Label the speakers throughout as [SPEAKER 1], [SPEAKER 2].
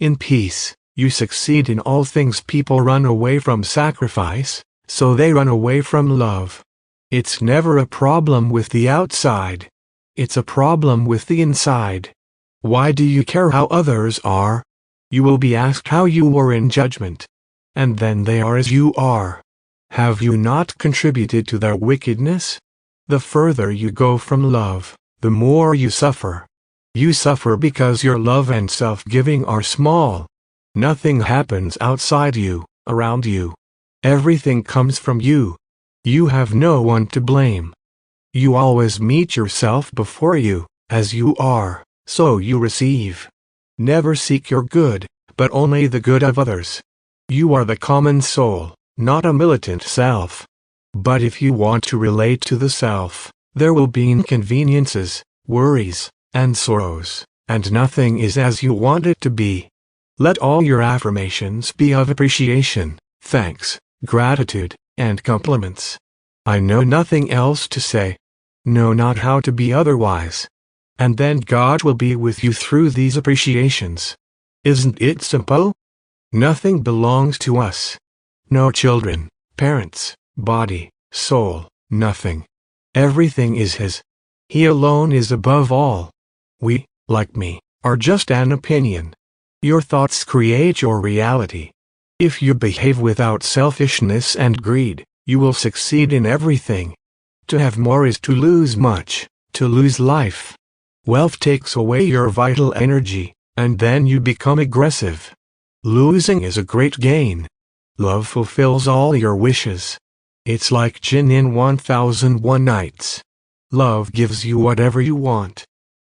[SPEAKER 1] In peace, you succeed in all things. People run away from sacrifice, so they run away from love. It's never a problem with the outside. It's a problem with the inside. Why do you care how others are? You will be asked how you were in judgment. And then they are as you are. Have you not contributed to their wickedness? The further you go from love, the more you suffer. You suffer because your love and self-giving are small. Nothing happens outside you, around you. Everything comes from you. You have no one to blame. You always meet yourself before you, as you are, so you receive. Never seek your good, but only the good of others. You are the common soul, not a militant self. But if you want to relate to the self, there will be inconveniences, worries, and sorrows, and nothing is as you want it to be. Let all your affirmations be of appreciation, thanks, gratitude, and compliments. I know nothing else to say. Know not how to be otherwise. And then God will be with you through these appreciations. Isn't it simple? Nothing belongs to us. No children, parents, body, soul, nothing. Everything is His. He alone is above all. We, like me, are just an opinion. Your thoughts create your reality. If you behave without selfishness and greed, you will succeed in everything. To have more is to lose much, to lose life. Wealth takes away your vital energy, and then you become aggressive. Losing is a great gain. Love fulfills all your wishes. It's like Jinn in 1001 Nights. Love gives you whatever you want.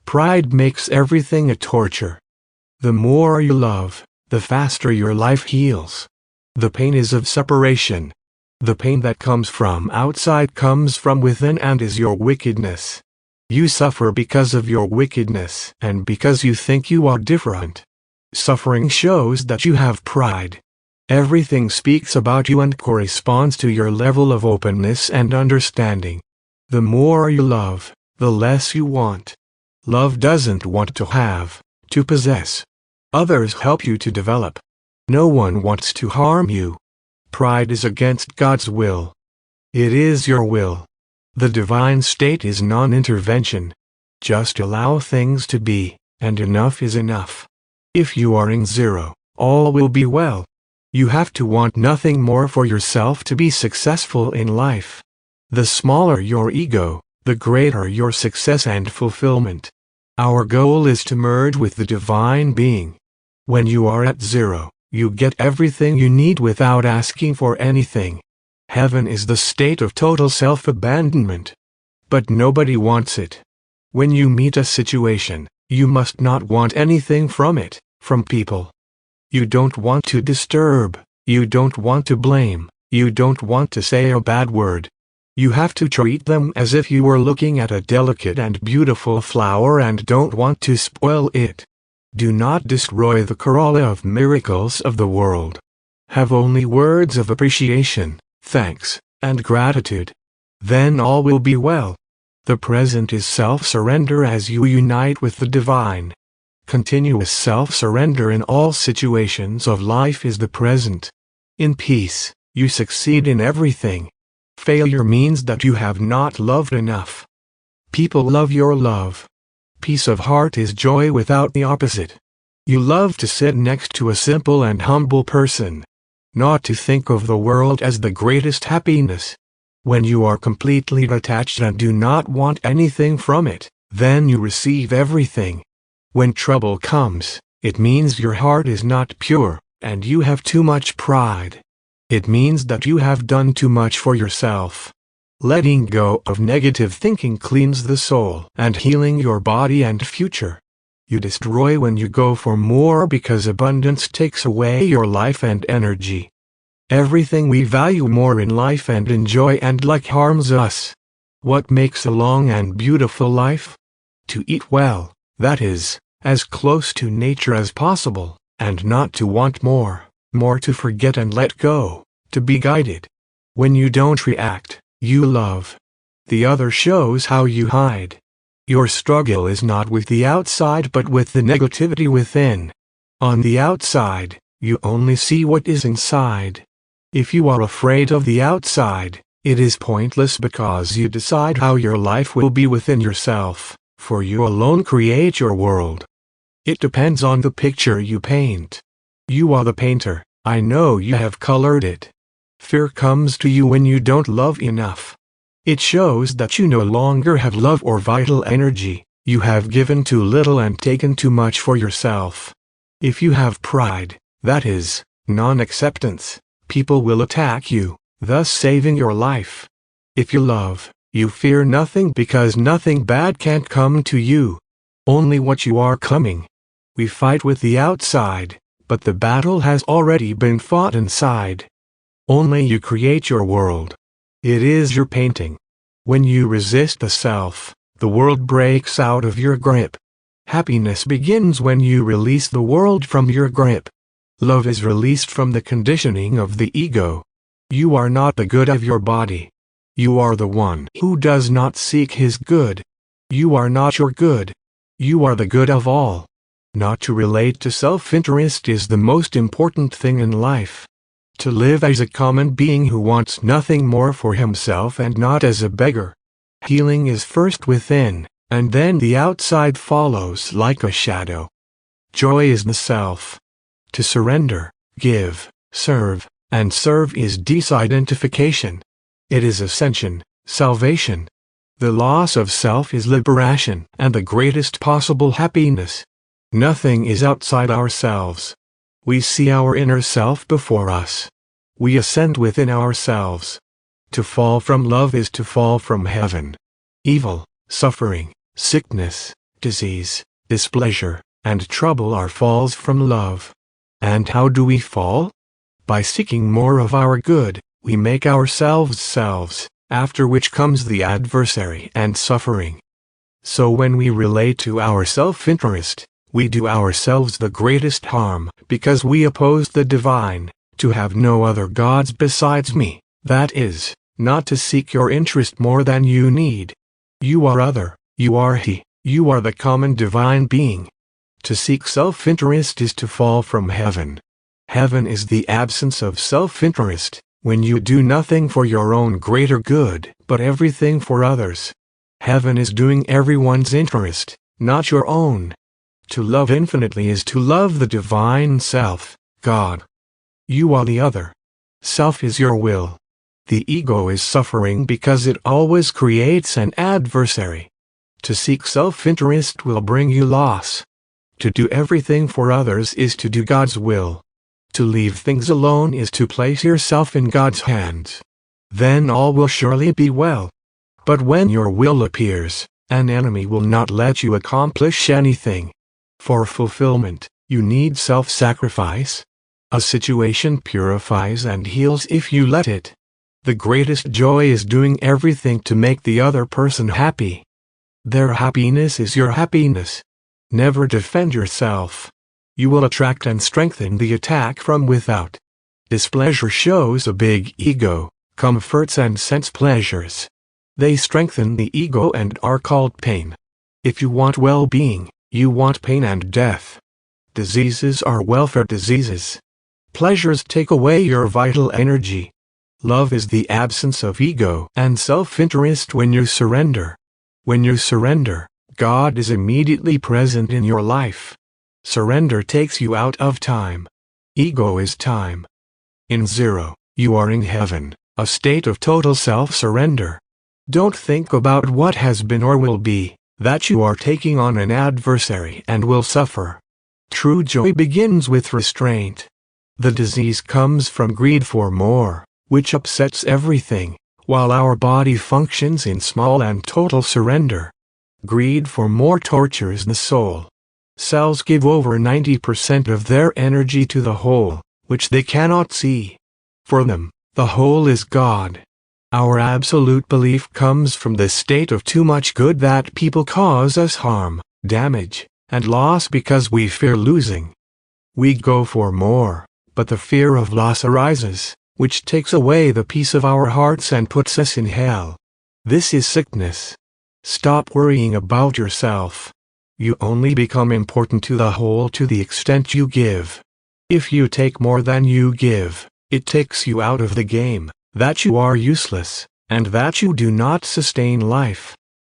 [SPEAKER 1] Pride makes everything a torture. The more you love, the faster your life heals. The pain is of separation. The pain that comes from outside comes from within and is your wickedness. You suffer because of your wickedness and because you think you are different. Suffering shows that you have pride. Everything speaks about you and corresponds to your level of openness and understanding. The more you love, the less you want. Love doesn't want to have, to possess. Others help you to develop. No one wants to harm you. Pride is against God's will. It is your will. The divine state is non-intervention. Just allow things to be, and enough is enough. If you are in zero, all will be well. You have to want nothing more for yourself to be successful in life. The smaller your ego, the greater your success and fulfillment. Our goal is to merge with the divine being. When you are at zero, you get everything you need without asking for anything. Heaven is the state of total self-abandonment. But nobody wants it. When you meet a situation, you must not want anything from it, from people. You don't want to disturb, you don't want to blame, you don't want to say a bad word. You have to treat them as if you were looking at a delicate and beautiful flower and don't want to spoil it. Do not destroy the corolla of miracles of the world. Have only words of appreciation, thanks, and gratitude. Then all will be well. The present is self-surrender as you unite with the divine. Continuous self-surrender in all situations of life is the present. In peace, you succeed in everything. Failure means that you have not loved enough. People love your love. Peace of heart is joy without the opposite. You love to sit next to a simple and humble person. Not to think of the world as the greatest happiness. When you are completely detached and do not want anything from it, then you receive everything. When trouble comes, it means your heart is not pure, and you have too much pride. It means that you have done too much for yourself. Letting go of negative thinking cleans the soul and healing your body and future. You destroy when you go for more because abundance takes away your life and energy. Everything we value more in life and enjoy and like harms us. What makes a long and beautiful life? To eat well, that is, as close to nature as possible, and not to want more to forget and let go, to be guided. When you don't react, you love. The other shows how you hide. Your struggle is not with the outside but with the negativity within. On the outside, you only see what is inside. If you are afraid of the outside, it is pointless because you decide how your life will be within yourself, for you alone create your world. It depends on the picture you paint. You are the painter. I know you have colored it. Fear comes to you when you don't love enough. It shows that you no longer have love or vital energy. You have given too little and taken too much for yourself. If you have pride, that is, non-acceptance, people will attack you, thus saving your life. If you love, you fear nothing because nothing bad can come to you. Only what you are coming. We fight with the outside, but the battle has already been fought inside. Only you create your world. It is your painting. When you resist the self, the world breaks out of your grip. Happiness begins when you release the world from your grip. Love is released from the conditioning of the ego. You are not the good of your body. You are the one who does not seek his good. You are not your good. You are the good of all. Not to relate to self-interest is the most important thing in life. To live as a common being who wants nothing more for himself and not as a beggar. Healing is first within, and then the outside follows like a shadow. Joy is the self. To surrender, give, serve, and serve is disidentification. It is ascension, salvation. The loss of self is liberation and the greatest possible happiness. Nothing is outside ourselves. We see our inner self before us. We ascend within ourselves. To fall from love is to fall from heaven. Evil, suffering, sickness, disease, displeasure, and trouble are falls from love. And how do we fall? By seeking more of our good, we make ourselves selves, after which comes the adversary and suffering. So when we relate to our self-interest, we do ourselves the greatest harm, because we oppose the divine, to have no other gods besides me, that is, not to seek your interest more than you need. You are other, you are he, you are the common divine being. To seek self-interest is to fall from heaven. Heaven is the absence of self-interest, when you do nothing for your own greater good, but everything for others. Heaven is doing everyone's interest, not your own. To love infinitely is to love the divine self, God. You are the other. Self is your will. The ego is suffering because it always creates an adversary. To seek self-interest will bring you loss. To do everything for others is to do God's will. To leave things alone is to place yourself in God's hands. Then all will surely be well. But when your will appears, an enemy will not let you accomplish anything. For fulfillment, you need self-sacrifice. A situation purifies and heals if you let it. The greatest joy is doing everything to make the other person happy. Their happiness is your happiness. Never defend yourself. You will attract and strengthen the attack from without. Displeasure shows a big ego, comforts and sense pleasures. They strengthen the ego and are called pain. If you want well-being, you want pain and death. Diseases are welfare diseases. Pleasures take away your vital energy. Love is the absence of ego and self-interest when you surrender. When you surrender, God is immediately present in your life. Surrender takes you out of time. Ego is time. In zero, you are in heaven, a state of total self-surrender. Don't think about what has been or will be, that you are taking on an adversary and will suffer. True joy begins with restraint. The disease comes from greed for more, which upsets everything, while our body functions in small and total surrender. Greed for more tortures the soul. Cells give over 90% of their energy to the whole, which they cannot see. For them, the whole is God. Our absolute belief comes from the state of too much good that people cause us harm, damage, and loss because we fear losing. We go for more, but the fear of loss arises, which takes away the peace of our hearts and puts us in hell. This is sickness. Stop worrying about yourself. You only become important to the whole to the extent you give. If you take more than you give, it takes you out of the game, that you are useless, and that you do not sustain life.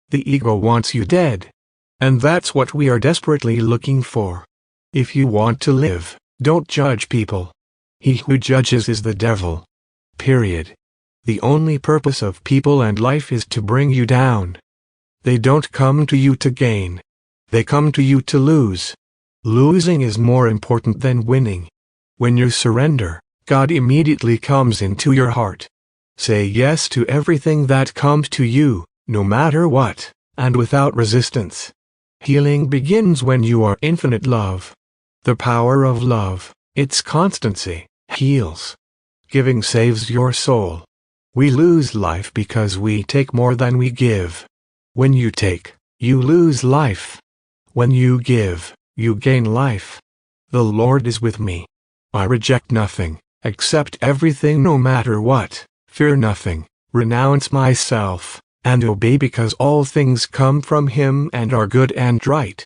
[SPEAKER 1] The ego wants you dead. And that's what we are desperately looking for. If you want to live, don't judge people. He who judges is the devil. Period. The only purpose of people and life is to bring you down. They don't come to you to gain. They come to you to lose. Losing is more important than winning. When you surrender, God immediately comes into your heart. Say yes to everything that comes to you, no matter what, and without resistance. Healing begins when you are infinite love. The power of love, its constancy, heals. Giving saves your soul. We lose life because we take more than we give. When you take, you lose life. When you give, you gain life. The Lord is with me. I reject nothing, accept everything no matter what, fear nothing, renounce myself, and obey because all things come from Him and are good and right.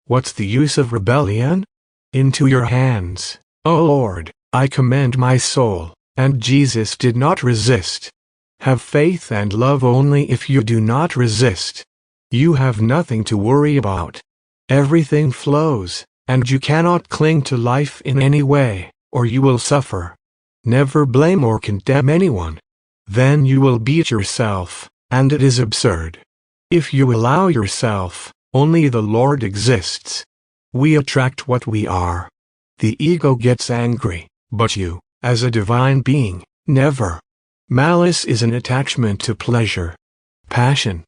[SPEAKER 1] What's the use of rebellion? Into your hands, O Lord, I commend my soul, and Jesus did not resist. Have faith and love only if you do not resist. You have nothing to worry about. Everything flows, and you cannot cling to life in any way, or you will suffer. Never blame or condemn anyone. Then you will beat yourself, and it is absurd. If you allow yourself, only the Lord exists. We attract what we are. The ego gets angry, but you, as a divine being, never. Malice is an attachment to pleasure, passion.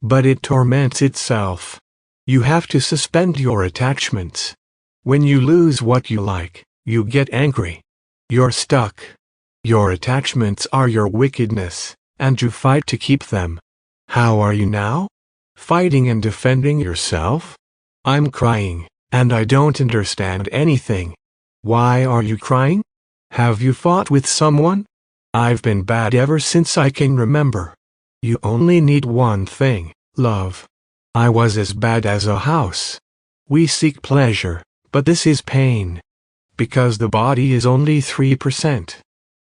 [SPEAKER 1] But it torments itself. You have to suspend your attachments. When you lose what you like, you get angry. You're stuck. Your attachments are your wickedness, and you fight to keep them. How are you now? Fighting and defending yourself? I'm crying, and I don't understand anything. Why are you crying? Have you fought with someone? I've been bad ever since I can remember. You only need one thing, love. I was as bad as a house. We seek pleasure, but this is pain. Because the body is only 3%.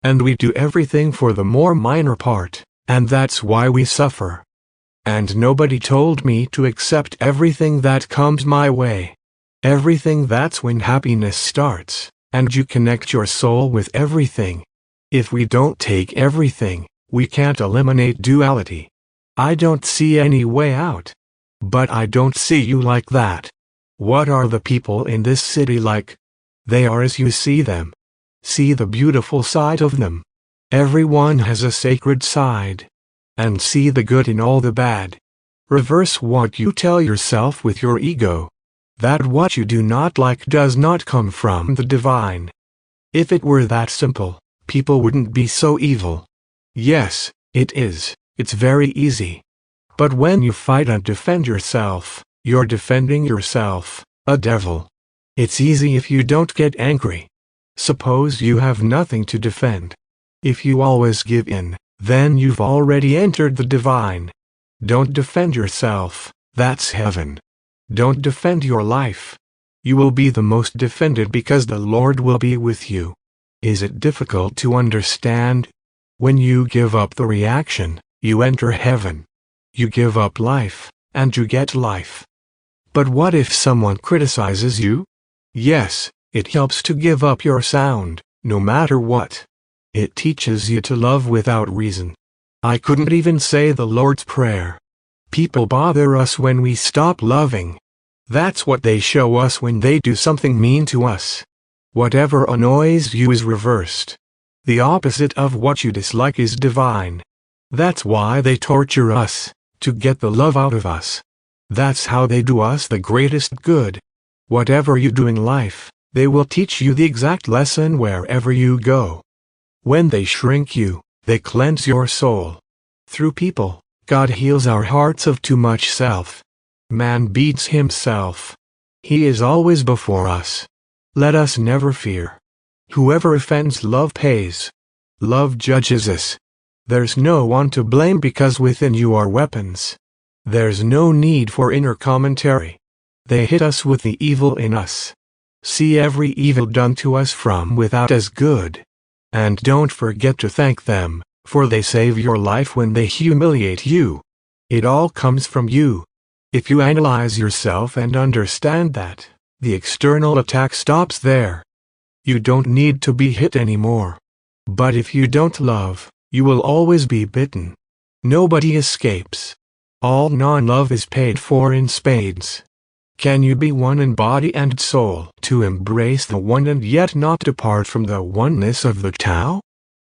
[SPEAKER 1] And we do everything for the more minor part, and that's why we suffer. And nobody told me to accept everything that comes my way. Everything, that's when happiness starts, and you connect your soul with everything. If we don't take everything, we can't eliminate duality. I don't see any way out. But I don't see you like that. What are the people in this city like? They are as you see them. See the beautiful side of them. Everyone has a sacred side. And see the good in all the bad. Reverse what you tell yourself with your ego. That what you do not like does not come from the divine. If it were that simple, people wouldn't be so evil. Yes, it is. It's very easy. But when you fight and defend yourself, you're defending yourself, a devil. It's easy if you don't get angry. Suppose you have nothing to defend. If you always give in, then you've already entered the divine. Don't defend yourself, that's heaven. Don't defend your life. You will be the most defended because the Lord will be with you. Is it difficult to understand? When you give up the reaction, you enter heaven. You give up life, and you get life. But what if someone criticizes you? Yes, it helps to give up your sound, no matter what. It teaches you to love without reason. I couldn't even say the Lord's Prayer. People bother us when we stop loving. That's what they show us when they do something mean to us. Whatever annoys you is reversed. The opposite of what you dislike is divine. That's why they torture us, to get the love out of us. That's how they do us the greatest good. Whatever you do in life, they will teach you the exact lesson wherever you go. When they shrink you, they cleanse your soul. Through people, God heals our hearts of too much self. Man beats himself. He is always before us. Let us never fear. Whoever offends love pays. Love judges us. There's no one to blame because within you are weapons. There's no need for inner commentary. They hit us with the evil in us. See every evil done to us from without as good. And don't forget to thank them, for they save your life when they humiliate you. It all comes from you. If you analyze yourself and understand that, the external attack stops there. You don't need to be hit anymore. But if you don't love, you will always be bitten. Nobody escapes. All non-love is paid for in spades. Can you be one in body and soul to embrace the one and yet not depart from the oneness of the Tao?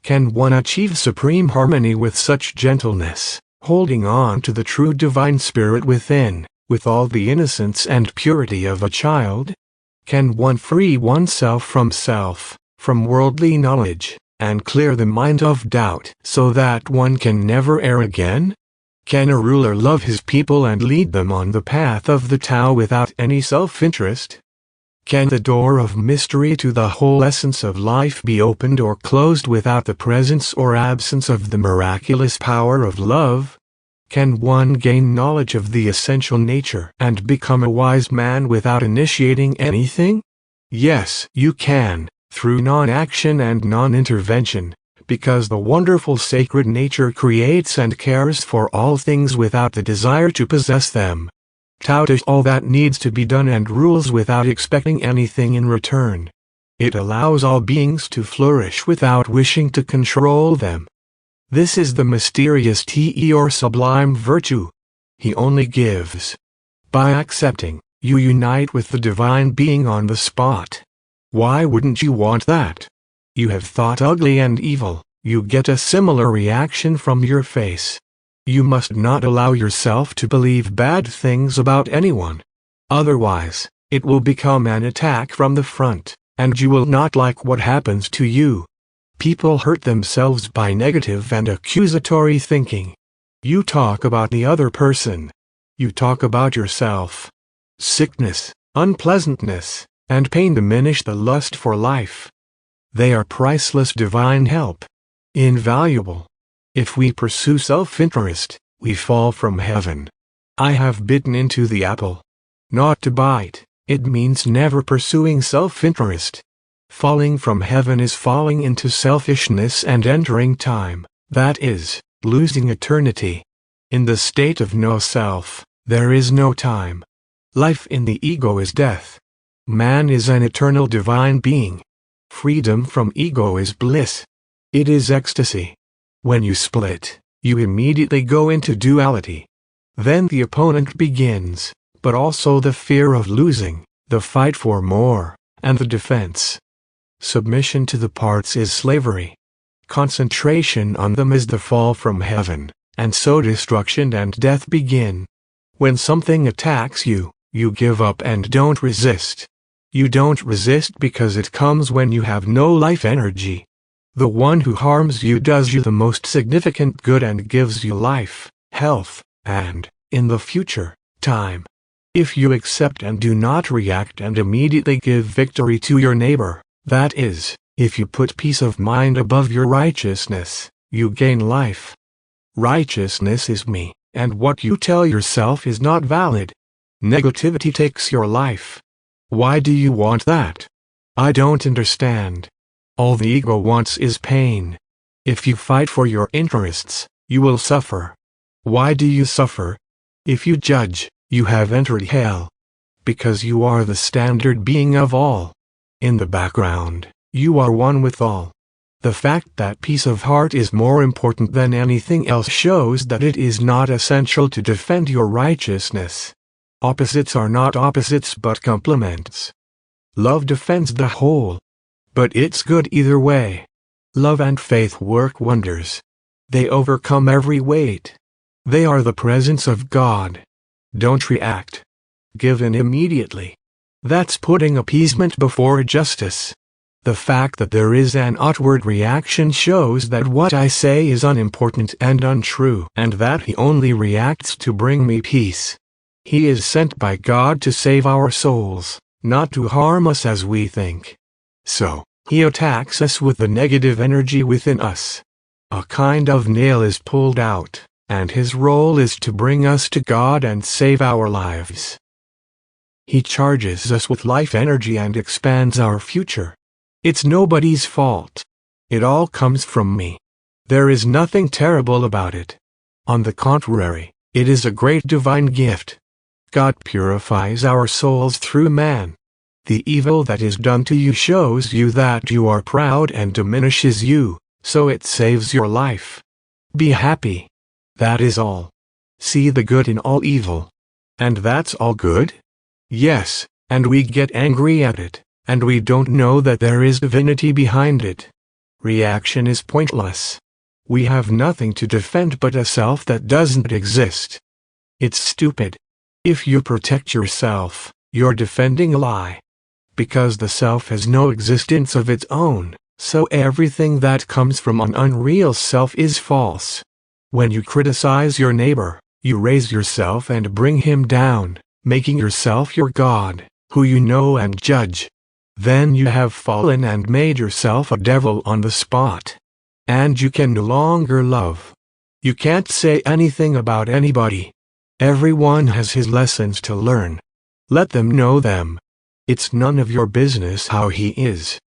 [SPEAKER 1] Can one achieve supreme harmony with such gentleness, holding on to the true divine spirit within, with all the innocence and purity of a child? Can one free oneself from worldly knowledge, and clear the mind of doubt so that one can never err again? Can a ruler love his people and lead them on the path of the Tao without any self-interest? Can the door of mystery to the whole essence of life be opened or closed without the presence or absence of the miraculous power of love? Can one gain knowledge of the essential nature and become a wise man without initiating anything? Yes, you can, through non-action and non-intervention, because the wonderful sacred nature creates and cares for all things without the desire to possess them. Tao does all that needs to be done and rules without expecting anything in return. It allows all beings to flourish without wishing to control them. This is the mysterious Te or sublime virtue. He only gives. By accepting, you unite with the divine being on the spot. Why wouldn't you want that? You have thought ugly and evil, you get a similar reaction from your face. You must not allow yourself to believe bad things about anyone. Otherwise, it will become an attack from the front, and you will not like what happens to you. People hurt themselves by negative and accusatory thinking. You talk about the other person. You talk about yourself. Sickness, unpleasantness, and pain diminish the lust for life. They are priceless divine help. Invaluable. If we pursue self-interest, we fall from heaven. I have bitten into the apple. Not to bite, it means never pursuing self-interest. Falling from heaven is falling into selfishness and entering time, that is, losing eternity. In the state of no self, there is no time. Life in the ego is death. Man is an eternal divine being. Freedom from ego is bliss. It is ecstasy. When you split, you immediately go into duality. Then the opponent begins, but also the fear of losing, the fight for more, and the defense. Submission to the parts is slavery. Concentration on them is the fall from heaven, and so destruction and death begin. When something attacks you, you give up and don't resist. You don't resist because it comes when you have no life energy. The one who harms you does you the most significant good and gives you life, health, and, in the future, time. If you accept and do not react and immediately give victory to your neighbor, that is, if you put peace of mind above your righteousness, you gain life. Righteousness is me, and what you tell yourself is not valid. Negativity takes your life. Why do you want that? I don't understand. All the ego wants is pain. If you fight for your interests, you will suffer. Why do you suffer? If you judge, you have entered hell. Because you are the standard being of all. In the background, you are one with all. The fact that peace of heart is more important than anything else shows that it is not essential to defend your righteousness. Opposites are not opposites but complements. Love defends the whole. But it's good either way. Love and faith work wonders. They overcome every weight. They are the presence of God. Don't react. Give in immediately. That's putting appeasement before justice. The fact that there is an outward reaction shows that what I say is unimportant and untrue, and that he only reacts to bring me peace. He is sent by God to save our souls, not to harm us as we think. So, he attacks us with the negative energy within us. A kind of nail is pulled out, and his role is to bring us to God and save our lives. He charges us with life energy and expands our future. It's nobody's fault. It all comes from me. There is nothing terrible about it. On the contrary, it is a great divine gift. God purifies our souls through man. The evil that is done to you shows you that you are proud and diminishes you, so it saves your life. Be happy. That is all. See the good in all evil. And that's all good? Yes, and we get angry at it, and we don't know that there is divinity behind it. Reaction is pointless. We have nothing to defend but a self that doesn't exist. It's stupid. If you protect yourself, you're defending a lie. Because the self has no existence of its own, so everything that comes from an unreal self is false. When you criticize your neighbor, you raise yourself and bring him down, making yourself your God, who you know and judge. Then you have fallen and made yourself a devil on the spot. And you can no longer love. You can't say anything about anybody. Everyone has his lessons to learn. Let them know them. It's none of your business how he is.